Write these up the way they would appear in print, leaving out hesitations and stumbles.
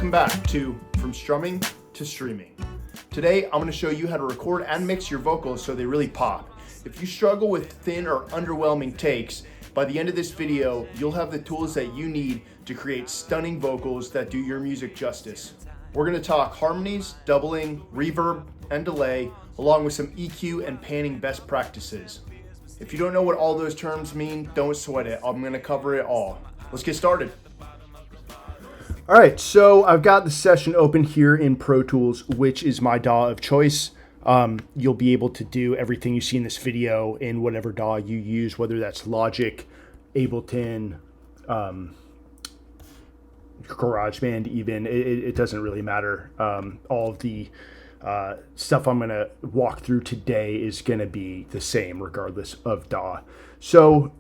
Welcome back to From Strumming to Streaming. Today I'm going to show you how to record and mix your vocals so they really pop. If you struggle with thin or underwhelming takes, by the end of this video you'll have the tools that you need to create stunning vocals that do your music justice. We're going to talk harmonies, doubling, reverb, and delay, along with some EQ and panning best practices. If you don't know what all those terms mean, don't sweat it. I'm going to cover it all. Let's get started. All right, so I've got the session open here in Pro Tools, which is my DAW of choice. You'll be able to do everything you see in this video in whatever DAW you use, whether that's Logic, Ableton, GarageBand even. It doesn't really matter. All of the stuff I'm going to walk through today is going to be the same regardless of DAW. So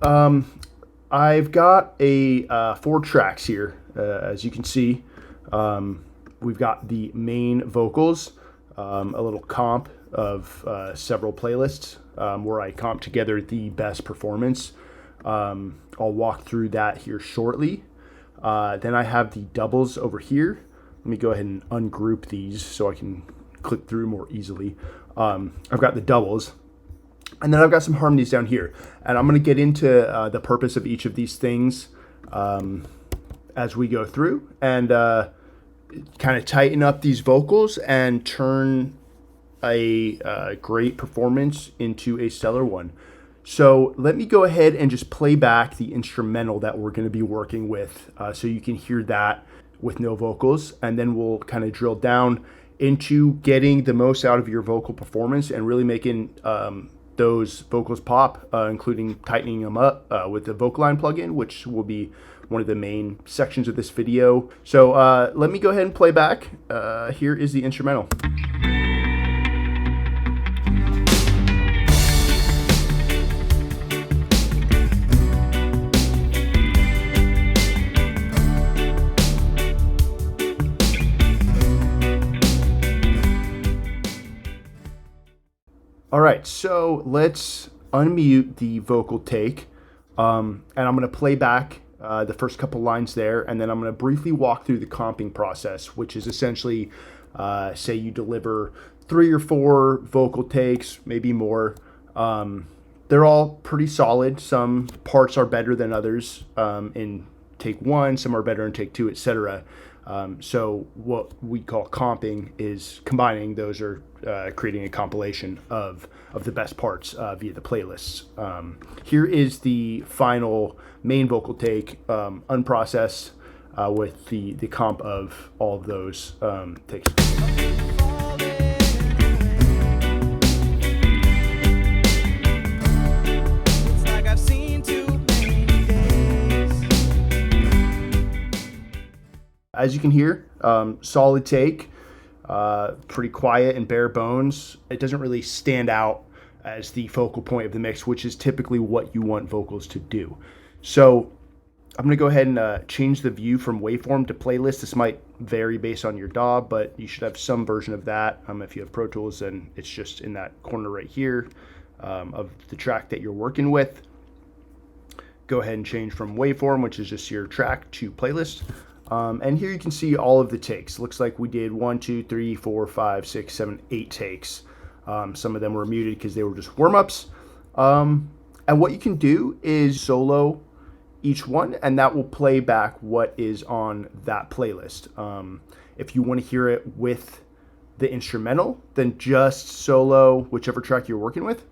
I've got a 4 tracks here. As you can see, we've got the main vocals, a little comp of several playlists where I comp together the best performance. I'll walk through that here shortly. Then I have the doubles over here. Let me go ahead and ungroup these so I can click through more easily. I've got the doubles, and then I've got some harmonies down here, and I'm going to get into the purpose of each of these things as we go through, and kind of tighten up these vocals and turn a great performance into a stellar one. So let me go ahead and just play back the instrumental that we're going to be working with so you can hear that with no vocals, and then we'll kind of drill down into getting the most out of your vocal performance and really making those vocals pop, including tightening them up with the Vocalign plugin, which will be one of the main sections of this video. So let me go ahead and play back. Here is the instrumental. All right, so let's unmute the vocal take, and I'm going to play back the first couple lines there, and then I'm going to briefly walk through the comping process, which is essentially, say you deliver 3 or 4 vocal takes, maybe more. They're all pretty solid. Some parts are better than others in take 1, some are better in take 2, etc. So what we call comping is combining those, or creating a compilation of the best parts via the playlists. Here is the final main vocal take, unprocessed, with the comp of all of those takes. As you can hear, solid take, pretty quiet and bare bones. It doesn't really stand out as the focal point of the mix, which is typically what you want vocals to do. So I'm going to go ahead and change the view from waveform to playlist. This might vary based on your DAW, but you should have some version of that. If you have Pro Tools, then it's just in that corner right here of the track that you're working with. Go ahead and change from waveform, which is just your track, to playlist. And here you can see all of the takes. Looks like we did 1, 2, 3, 4, 5, 6, 7, 8 takes. Some of them were muted because they were just warm-ups. And what you can do is solo each one, and that will play back what is on that playlist. If you want to hear it with the instrumental, then just solo whichever track you're working with.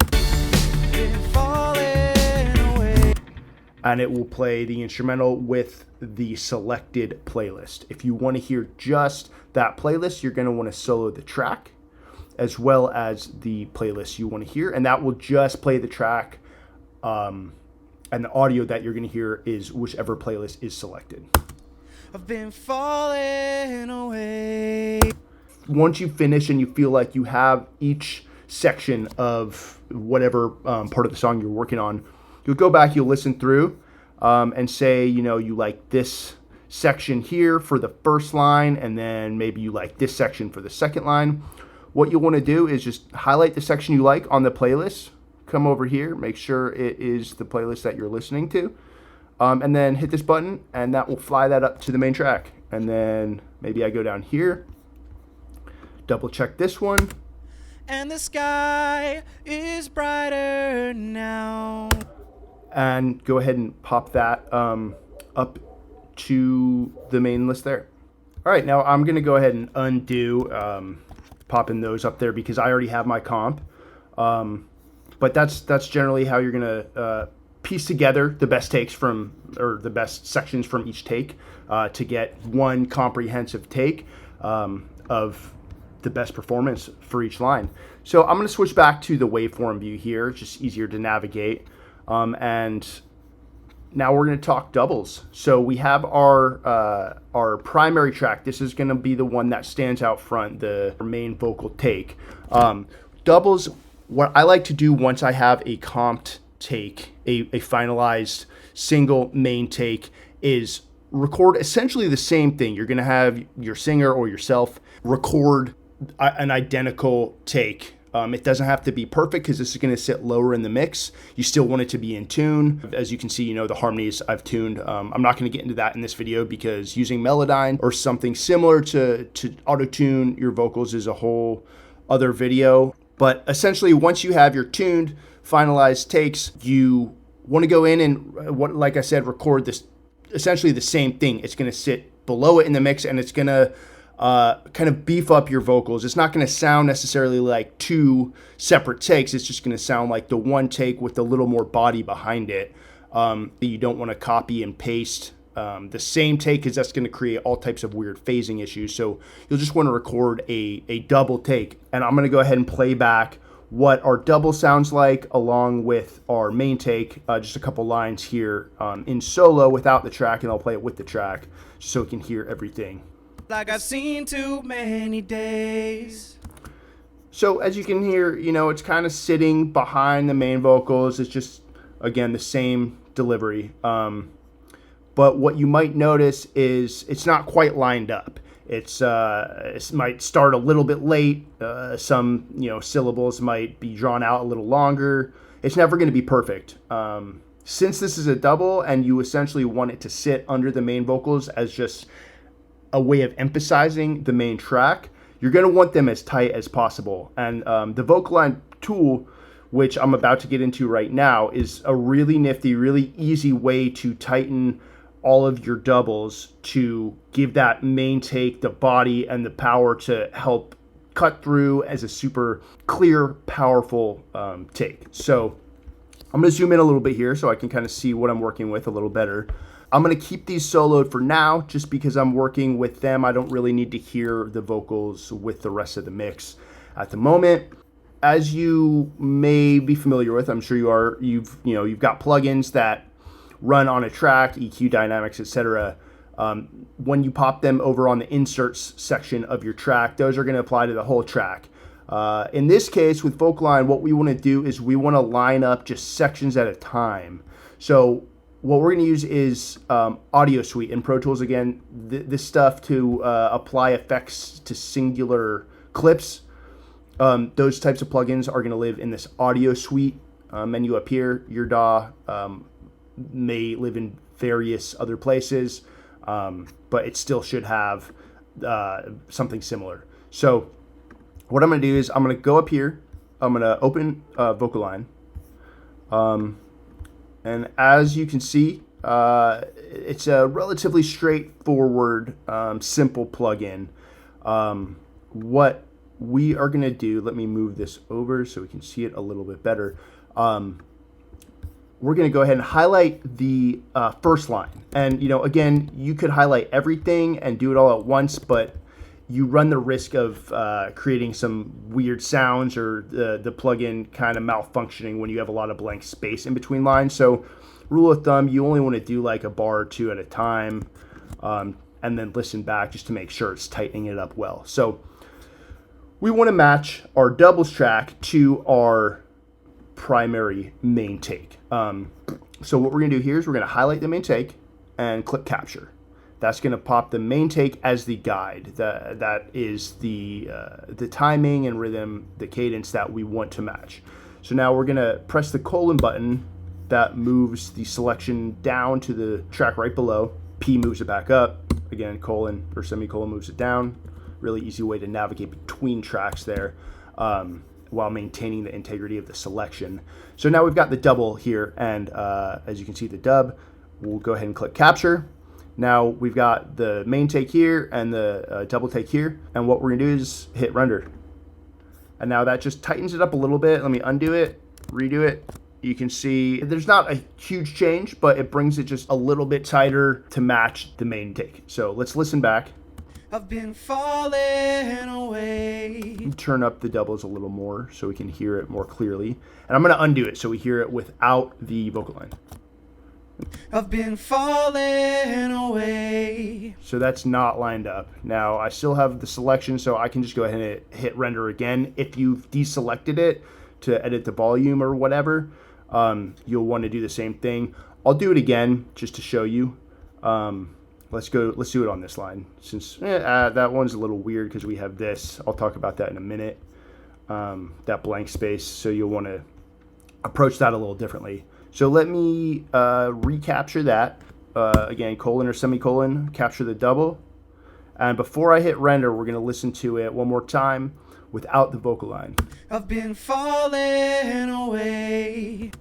And it will play the instrumental with the selected playlist. If you want to hear just that playlist, you're going to want to solo the track as well as the playlist you want to hear, and that will just play the track, and the audio that you're going to hear is whichever playlist is selected. I've been falling away. Once you finish and you feel like you have each section of whatever part of the song you're working on, you'll go back, you'll listen through, and say, you like this section here for the first line, and then maybe you like this section for the second line. What you'll want to do is just highlight the section you like on the playlist, come over here, make sure it is the playlist that you're listening to, and then hit this button, and that will fly that up to the main track. And then maybe I go down here, double check this one. And the sky is brighter now. And go ahead and pop that up to the main list there. All right, now I'm gonna go ahead and undo popping those up there because I already have my comp. But that's generally how you're gonna piece together the best takes from, or the best sections from each take to get one comprehensive take of the best performance for each line. So I'm gonna switch back to the waveform view here. It's just easier to navigate. And now we're going to talk doubles. So we have our primary track. This is going to be the one that stands out front, the main vocal take. Doubles, what I like to do once I have a comped take, a finalized single main take, is record essentially the same thing. You're going to have your singer or yourself record an identical take. It doesn't have to be perfect because this is going to sit lower in the mix. You still want it to be in tune. As you can see, the harmonies I've tuned. I'm not going to get into that in this video because using Melodyne or something similar to auto-tune your vocals is a whole other video. But essentially, once you have your tuned, finalized takes, you want to go in and, like I said, record this essentially the same thing. It's going to sit below it in the mix, and it's going to kind of beef up your vocals. It's not going to sound necessarily like two separate takes. It's just going to sound like the one take with a little more body behind it. You don't want to copy and paste the same take because that's going to create all types of weird phasing issues. So you'll just want to record a double take. And I'm going to go ahead and play back what our double sounds like along with our main take. Just a couple lines here in solo without the track, and I'll play it with the track so we can hear everything. Like I've seen too many days. So as you can hear, it's kind of sitting behind the main vocals. It's just, again, the same delivery. But what you might notice is it's not quite lined up. It might start a little bit late. Some, syllables might be drawn out a little longer. It's never going to be perfect. Since this is a double and you essentially want it to sit under the main vocals as just a way of emphasizing the main track, you're going to want them as tight as possible. And the Vocalign tool, which I'm about to get into right now, is a really nifty, really easy way to tighten all of your doubles to give that main take the body and the power to help cut through as a super clear, powerful take. So I'm going to zoom in a little bit here so I can kind of see what I'm working with a little better. I'm going to keep these soloed for now just because I'm working with them. I don't really need to hear the vocals with the rest of the mix at the moment. As you may be familiar with, I'm sure you are, you've got plugins that run on a track, EQ, dynamics, etc. When you pop them over on the inserts section of your track, those are going to apply to the whole track. In this case with Vocalign, what we want to do is we want to line up just sections at a time. So what we're going to use is Audio Suite in Pro Tools. Again, this stuff to apply effects to singular clips. Those types of plugins are going to live in this Audio Suite menu up here. Your DAW may live in various other places, but it still should have something similar. So what I'm going to do is I'm going to go up here. I'm going to open Vocalign. And as you can see, it's a relatively straightforward, simple plugin. What we are going to do, let me move this over so we can see it a little bit better. We're going to go ahead and highlight the first line. And, again, you could highlight everything and do it all at once, but you run the risk of creating some weird sounds or the plugin kind of malfunctioning when you have a lot of blank space in between lines. So rule of thumb, you only want to do like a bar or two at a time, and then listen back just to make sure it's tightening it up well. So we want to match our doubles track to our primary main take. So what we're going to do here is we're going to highlight the main take and click capture. That's going to pop the main take as the guide. That is the timing and rhythm, the cadence that we want to match. So now we're going to press the colon button. That moves the selection down to the track right below. P moves it back up. again, colon or semicolon moves it down. Really easy way to navigate between tracks there while maintaining the integrity of the selection. So now we've got the double here, and as you can see the dub, we'll go ahead and click capture. Now we've got the main take here and the double take here, and what we're gonna do is hit render. And now that just tightens it up a little bit. Let me undo it, redo it. You can see there's not a huge change, but it brings it just a little bit tighter to match the main take. So let's listen back. I've been falling away. Turn up the doubles a little more so we can hear it more clearly. And I'm gonna undo it so we hear it without the vocal line. I've been falling away. So that's not lined up. Now I still have the selection, so I can just go ahead and hit render again. If you've deselected it to edit the volume or whatever, you'll want to do the same thing. I'll do it again just to show you. Let's do it on this line, since that one's a little weird because we have this. I'll talk about that in a minute. That blank space, so you'll want to approach that a little differently. So let me recapture that. Again, colon or semicolon, capture the double. And before I hit render, we're going to listen to it one more time without the vocal line. I've been falling away.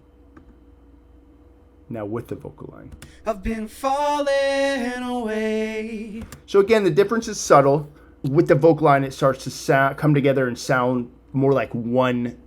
Now with the vocal line. I've been falling away. So again, the difference is subtle. With the vocal line, it starts to come together and sound more like one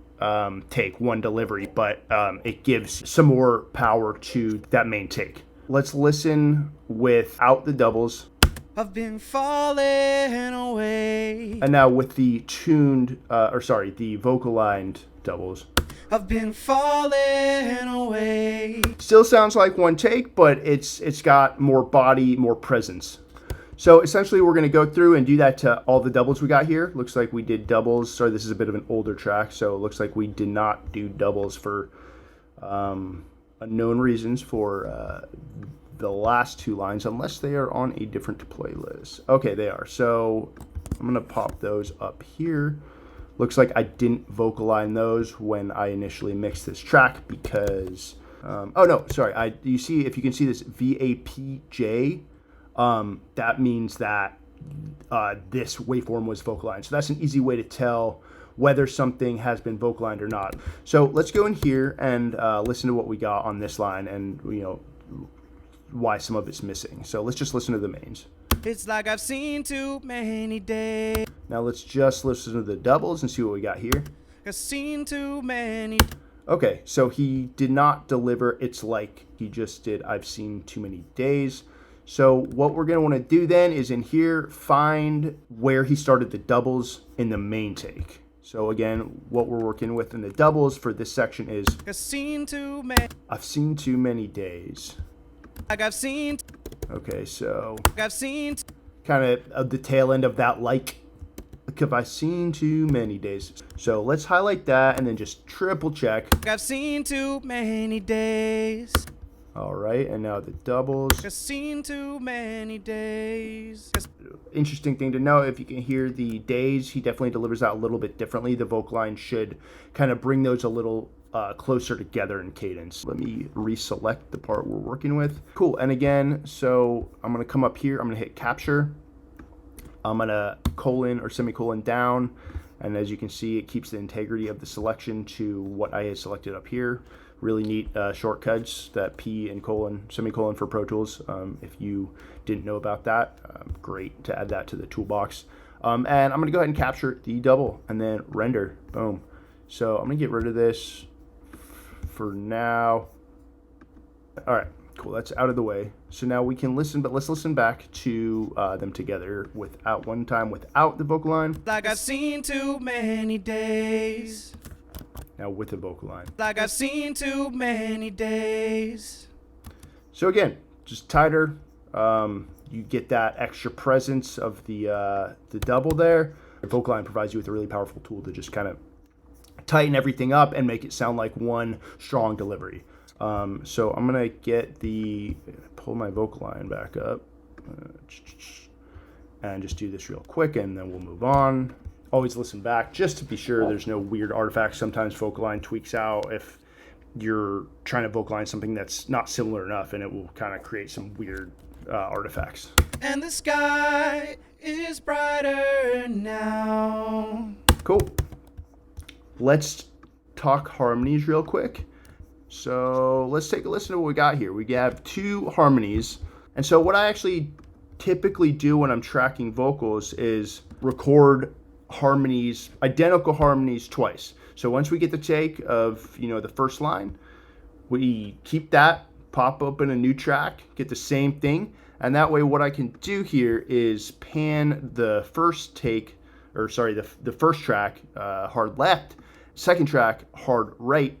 take, one delivery, but it gives some more power to that main take. Let's listen without the doubles. I've been falling away. And now with the tuned, the vocal-lined doubles. I've been falling away. Still sounds like one take, but it's got more body, more presence. So essentially we're going to go through and do that to all the doubles we got here. Looks like we did doubles. Sorry, this is a bit of an older track, so it looks like we did not do doubles for unknown reasons for the last two lines, unless they are on a different playlist. Okay, they are. So I'm going to pop those up here. Looks like I didn't vocaline those when I initially mixed this track because, you see, if you can see this VAPJ, that means that this waveform was vocalized. So that's an easy way to tell whether something has been vocalized or not. So let's go in here and listen to what we got on this line and, why some of it's missing. So let's just listen to the mains. It's like I've seen too many days. Now let's just listen to the doubles and see what we got here. I've seen too many. Okay, so he did not deliver It's Like, he just did I've Seen Too Many Days. So what we're going to want to do then is in here, find where he started the doubles in the main take. So again, what we're working with in the doubles for this section is I've seen too many. I've seen too many days. Like I've seen. Okay, so I've seen. kind of the tail end of that like have I seen too many days. So let's highlight that and then just triple check. I've seen too many days. All right, and now the doubles. I've seen too many days. Interesting thing to know, if you can hear the days, he definitely delivers that a little bit differently. The vocal line should kind of bring those a little closer together in cadence. Let me reselect the part we're working with. Cool, and again, so I'm gonna come up here, I'm gonna hit capture. I'm gonna colon or semicolon down, and as you can see, it keeps the integrity of the selection to what I had selected up here. Really neat shortcuts, that P and colon, semicolon for Pro Tools. If you didn't know about that, great to add that to the toolbox. And I'm gonna go ahead and capture the double and then render, boom. So I'm gonna get rid of this for now. All right, cool, that's out of the way. So now we can listen, but let's listen back to them together without the vocal line. Like I've seen too many days. Now with the vocal line. Like I've seen too many days. So again, just tighter. You get that extra presence of the double there. The vocal line provides you with a really powerful tool to just kind of tighten everything up and make it sound like one strong delivery. So I'm gonna pull my vocal line back up and just do this real quick, and then we'll move on. Always listen back just to be sure there's no weird artifacts. Sometimes vocal line tweaks out if you're trying to vocalize something that's not similar enough, and it will kind of create some weird artifacts. And the sky is brighter now. Cool. Let's talk harmonies real quick. So let's take a listen to what we got here. We have 2 harmonies. And so what I actually typically do when I'm tracking vocals is record harmonies, identical harmonies twice. So once we get the take of, the first line, we keep that, pop open a new track, get the same thing. And that way what I can do here is pan the first take, the first track, hard left, second track, hard right,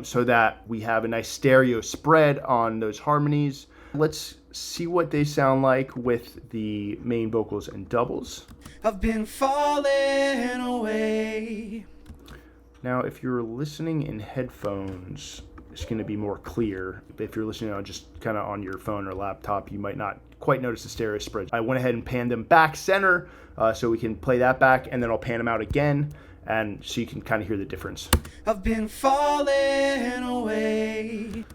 so that we have a nice stereo spread on those harmonies. Let's see what they sound like with the main vocals and doubles. I've been falling away. Now, if you're listening in headphones, it's going to be more clear. If you're listening on just kind of on your phone or laptop, you might not quite notice the stereo spread. I went ahead and panned them back center so we can play that back, and then I'll pan them out again, and so you can kind of hear the difference. I've been falling away.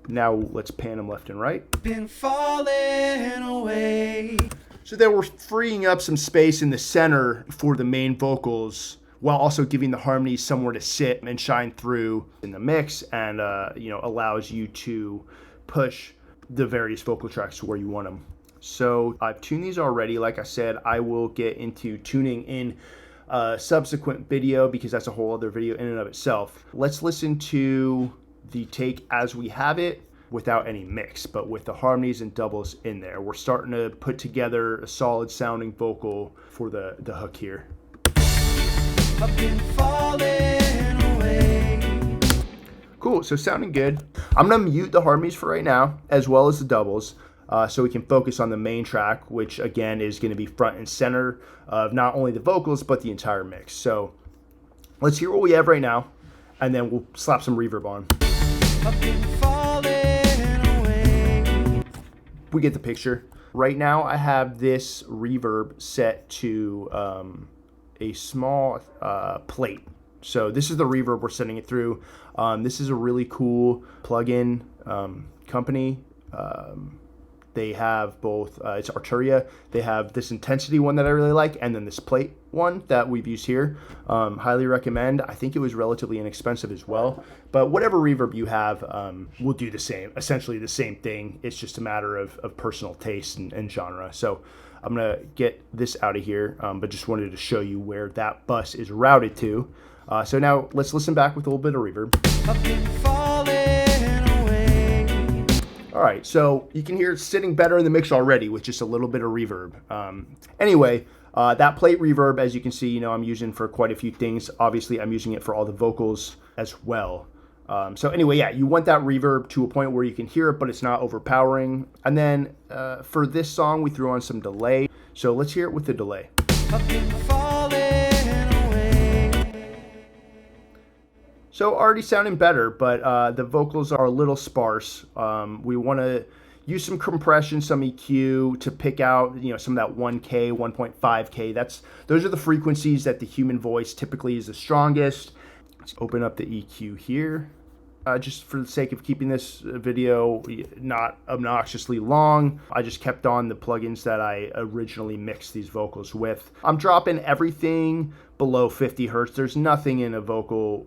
Now let's pan them left and right. Been falling away. So then we're freeing up some space in the center for the main vocals, while also giving the harmonies somewhere to sit and shine through in the mix, and allows you to push the various vocal tracks to where you want them. So I've tuned these already. Like I said, I will get into tuning in a subsequent video because that's a whole other video in and of itself. Let's listen to the take as we have it without any mix, but with the harmonies and doubles in there. We're starting to put together a solid sounding vocal for the hook here. I've been falling away. Cool, so sounding good. I'm gonna mute the harmonies for right now, as well as the doubles, so we can focus on the main track, which again is gonna be front and center of not only the vocals, but the entire mix. So let's hear what we have right now, and then we'll slap some reverb on. I've been falling away. We get the picture. Right now I have this reverb set to a small plate. So this is the reverb we're sending it through. This is a really cool plugin company. They have both, it's Arturia. They have this intensity one that I really like, and then this plate one that we've used here. Highly recommend. I think it was relatively inexpensive as well. But whatever reverb you have will do the same, essentially the same thing. It's just a matter of personal taste and genre. So I'm gonna get this out of here, but just wanted to show you where that bus is routed to. So now let's listen back with a little bit of reverb. I've been falling away. All right, so you can hear it sitting better in the mix already with just a little bit of reverb. Anyway, that plate reverb, as you can see, I'm using for quite a few things. Obviously, I'm using it for all the vocals as well. So anyway, yeah, you want that reverb to a point where you can hear it, but it's not overpowering. And then for this song, we threw on some delay. So let's hear it with the delay. I've been falling away. So already sounding better, but the vocals are a little sparse. We want to use some compression, some EQ to pick out, some of that 1K, 1.5K. Those are the frequencies that the human voice typically is the strongest. Let's open up the EQ here, just for the sake of keeping this video not obnoxiously long. I just kept on the plugins that I originally mixed these vocals with. I'm dropping everything below 50 hertz. There's nothing in a vocal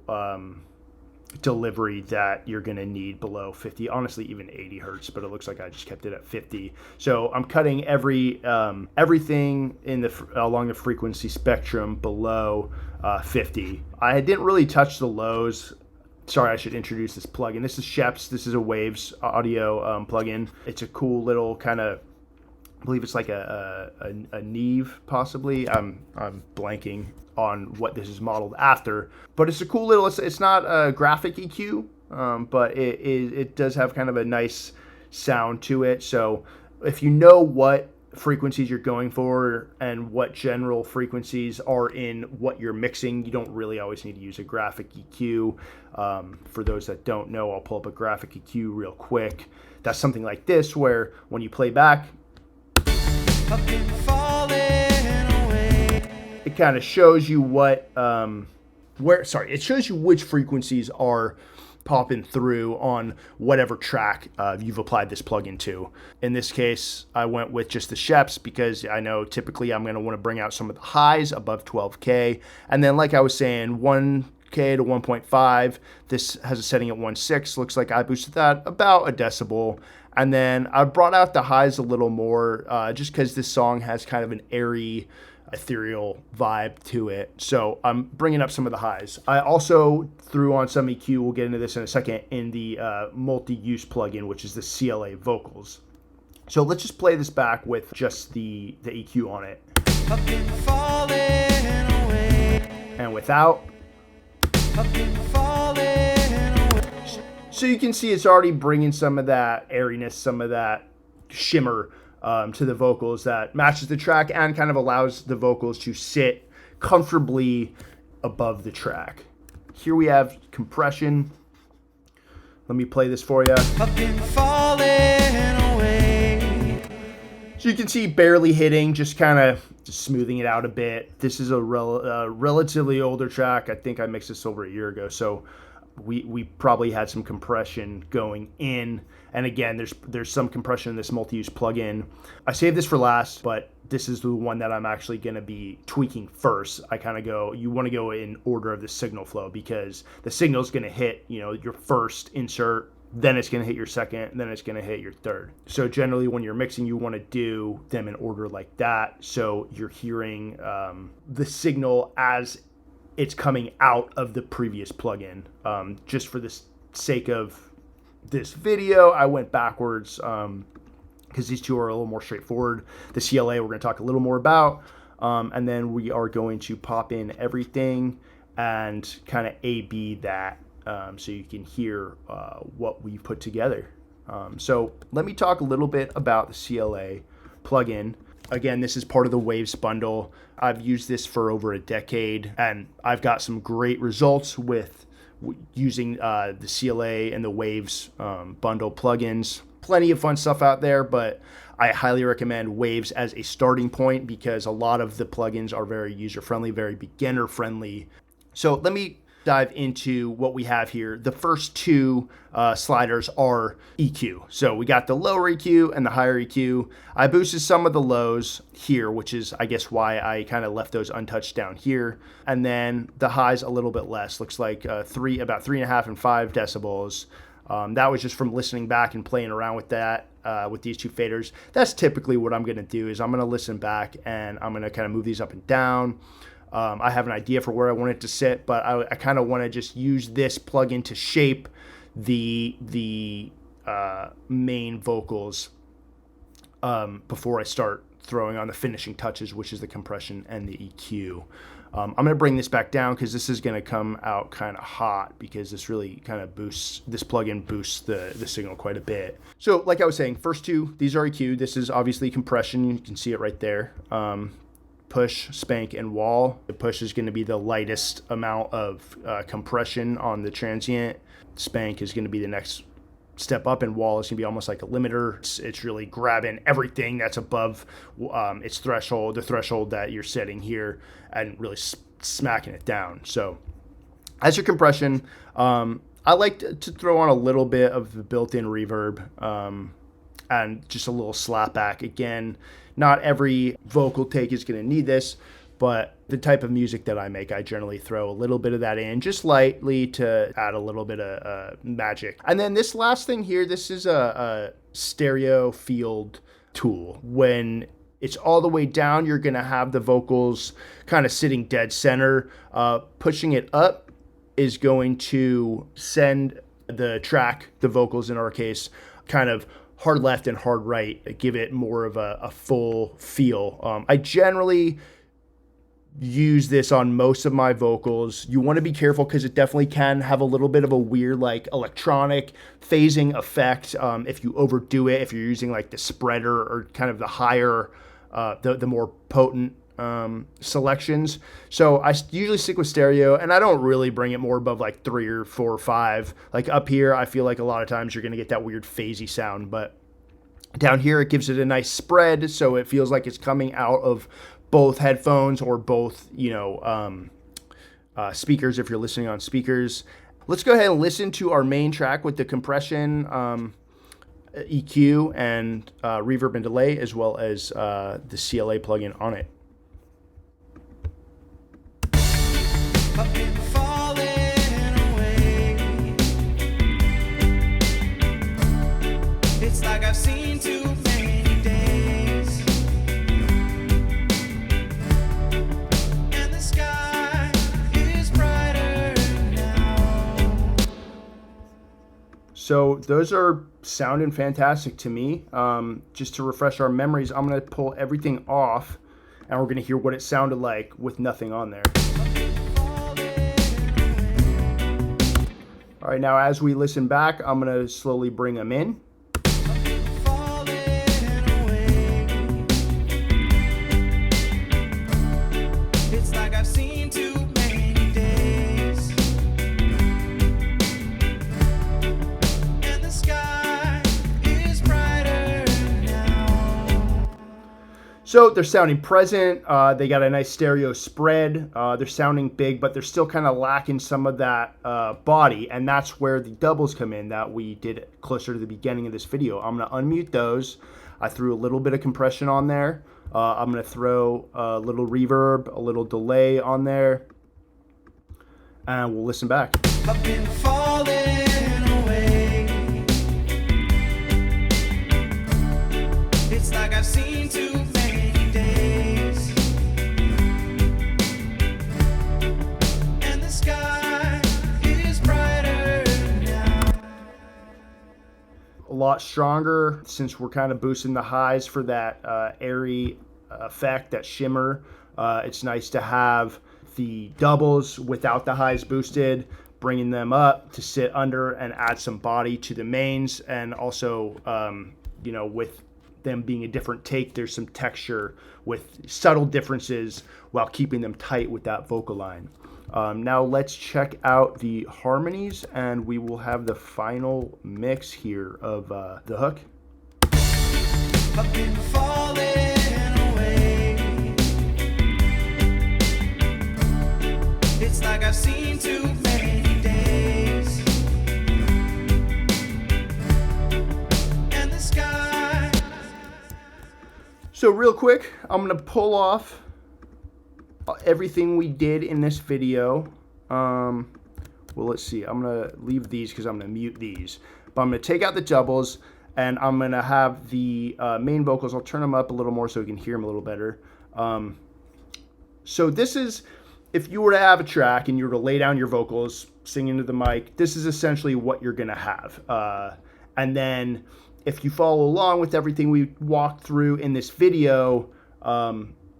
delivery that you're going to need below 50, honestly even 80 hertz, but it looks like I just kept it at 50. So I'm cutting everything along the frequency spectrum below 50. I didn't really touch the lows. Sorry, I should introduce this plugin. This is Shep's. This is a Waves audio plugin. It's a cool little kind of, I believe it's like a Neve possibly. I'm blanking on what this is modeled after, but it's a cool little, it's not a graphic EQ, but it does have kind of a nice sound to it. So if you know what frequencies you're going for and what general frequencies are in what you're mixing, you don't really always need to use a graphic EQ. For those that don't know, I'll pull up a graphic EQ real quick. That's something like this, where when you play back, I've been falling away. it kind of shows you it shows you which frequencies are popping through on whatever track you've applied this plugin to. In this case, I went with just the Sheps because I know typically I'm going to want to bring out some of the highs above 12K. And then like I was saying, 1K to 1.5, this has a setting at 1.6. Looks like I boosted that about a decibel. And then I brought out the highs a little more just because this song has kind of an airy, ethereal vibe to it. So I'm bringing up some of the highs. I also threw on some EQ, we'll get into this in a second, in the multi-use plugin, which is the CLA vocals. So let's just play this back with just the EQ on it. I've been falling away. And without. I've been falling away. So you can see it's already bringing some of that airiness, some of that shimmer to the vocals that matches the track and kind of allows the vocals to sit comfortably above the track. Here we have compression. Let me play this for you. I've been falling away. So you can see barely hitting, just kind of smoothing it out a bit. This is a relatively older track. I think I mixed this over a year ago, so we probably had some compression going in. And again, there's some compression in this multi-use plugin. I saved this for last, but this is the one that I'm actually going to be tweaking first. I kind of go, you want to go in order of the signal flow because the signal is going to hit, your first insert, then it's going to hit your second, then it's going to hit your third. So generally when you're mixing, you want to do them in order like that. So you're hearing the signal as it's coming out of the previous plugin. Just for the sake of this video, I went backwards because these two are a little more straightforward. The CLA we're going to talk a little more about, and then we are going to pop in everything and kind of A/B that so you can hear what we've put together. So let me talk a little bit about the CLA plugin. Again, this is part of the Waves bundle. I've used this for over a decade, and I've got some great results with using the CLA and the Waves bundle plugins. Plenty of fun stuff out there, but I highly recommend Waves as a starting point because a lot of the plugins are very user-friendly, very beginner-friendly. So let me dive into what we have here. The first two sliders are EQ. So we got the lower EQ and the higher EQ. I boosted some of the lows here, which is, I guess, why I kind of left those untouched down here. And then the highs a little bit less. Looks like about 3.5 and 5 decibels. That was just from listening back and playing around with that, with these two faders. That's typically what I'm going to do is I'm going to listen back and I'm going to kind of move these up and down. I have an idea for where I want it to sit, but I kind of want to just use this plugin to shape the main vocals before I start throwing on the finishing touches, which is the compression and the EQ. I'm going to bring this back down because this is going to come out kind of hot because this really kind of this plugin boosts the signal quite a bit. So like I was saying, first two, these are EQ. This is obviously compression. You can see it right there. Push, spank, and wall. The push is going to be the lightest amount of compression on the transient. Spank is going to be the next step up, and wall is going to be almost like a limiter. It's really grabbing everything that's above its threshold, the threshold that you're setting here, and really smacking it down. So as your compression, I like to throw on a little bit of the built-in reverb and just a little slapback. Again, not every vocal take is going to need this, but the type of music that I make, I generally throw a little bit of that in just lightly to add a little bit of magic. And then this last thing here, this is a stereo field tool. When it's all the way down, you're going to have the vocals kind of sitting dead center. Pushing it up is going to send the track, the vocals in our case, kind of hard left and hard right, give it more of a full feel. I generally use this on most of my vocals. You want to be careful because it definitely can have a little bit of a weird like electronic phasing effect if you overdo it, if you're using like the spreader or kind of the higher, the more potent selections. So I usually stick with stereo, and I don't really bring it more above like 3 or 4 or 5. Like up here, I feel like a lot of times you're going to get that weird phasey sound, but down here it gives it a nice spread, so it feels like it's coming out of both headphones or both, speakers if you're listening on speakers. Let's go ahead and listen to our main track with the compression, EQ, and reverb and delay, as well as the CLA plugin on it. I've been falling away. It's like I've seen too many days, and the sky is brighter now. So those are sounding fantastic to me. Just to refresh our memories, I'm going to pull everything off, and we're going to hear what it sounded like with nothing on there. All right, now as we listen back, I'm going to slowly bring them in. It's like I've seen too many days, and the sky is brighter now. So they're sounding present. They got a nice stereo spread. They're sounding big, but they're still kind of lacking some of that body, and that's where the doubles come in that we did closer to the beginning of this video. I'm going to unmute those. I threw a little bit of compression on there. I'm going to throw a little reverb, a little delay on there, and we'll listen back. I've been falling away. It's like I've seen too many days, and the sky is brighter now. A lot stronger since we're kind of boosting the highs for that airy effect, that shimmer. It's nice to have the doubles without the highs boosted, bringing them up to sit under and add some body to the mains, and also you know, with them being a different take, there's some texture with subtle differences while keeping them tight with that Vocalign. Now let's check out the harmonies, and we will have the final mix here of the hook. I've been falling away. It's like I've seen too many days, and the sky. So real quick, I'm going to pull off everything we did in this video. Well, let's see. I'm going to leave these because I'm going to mute these. But I'm going to take out the doubles, and I'm going to have the main vocals. I'll turn them up a little more so you can hear them a little better. So this is, if you were to have a track and you were to lay down your vocals, sing into the mic, this is essentially what you're going to have. And then if you follow along with everything we walked through in this video,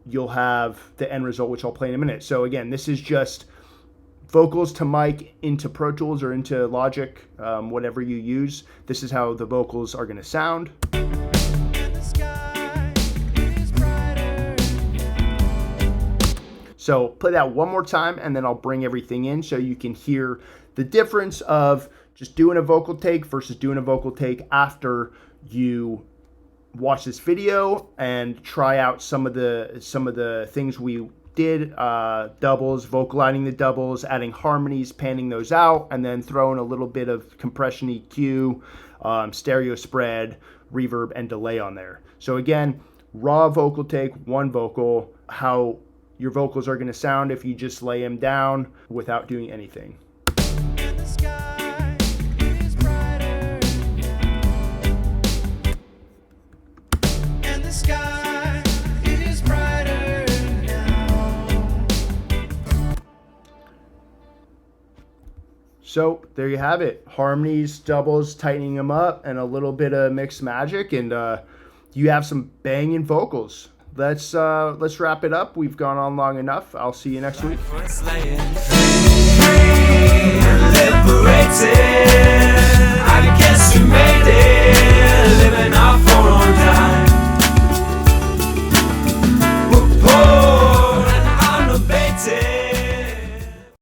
you'll have the end result, which I'll play in a minute. So again, this is just vocals to mic into Pro Tools or into Logic, whatever you use. This is how the vocals are going to sound. So play that one more time, and then I'll bring everything in so you can hear the difference of just doing a vocal take versus doing a vocal take after you watch this video and try out some of the things we did, doubles, vocalizing the doubles, adding harmonies, panning those out, and then throwing a little bit of compression EQ, stereo spread, reverb, and delay on there. So again, raw vocal take, one vocal, how your vocals are going to sound if you just lay them down without doing anything. And the sky is brighter now. And the sky is brighter now. So there you have it. Harmonies, doubles, tightening them up, and a little bit of mixed magic, and you have some banging vocals. Let's wrap it up. We've gone on long enough. I'll see you next week. Free and liberated. I can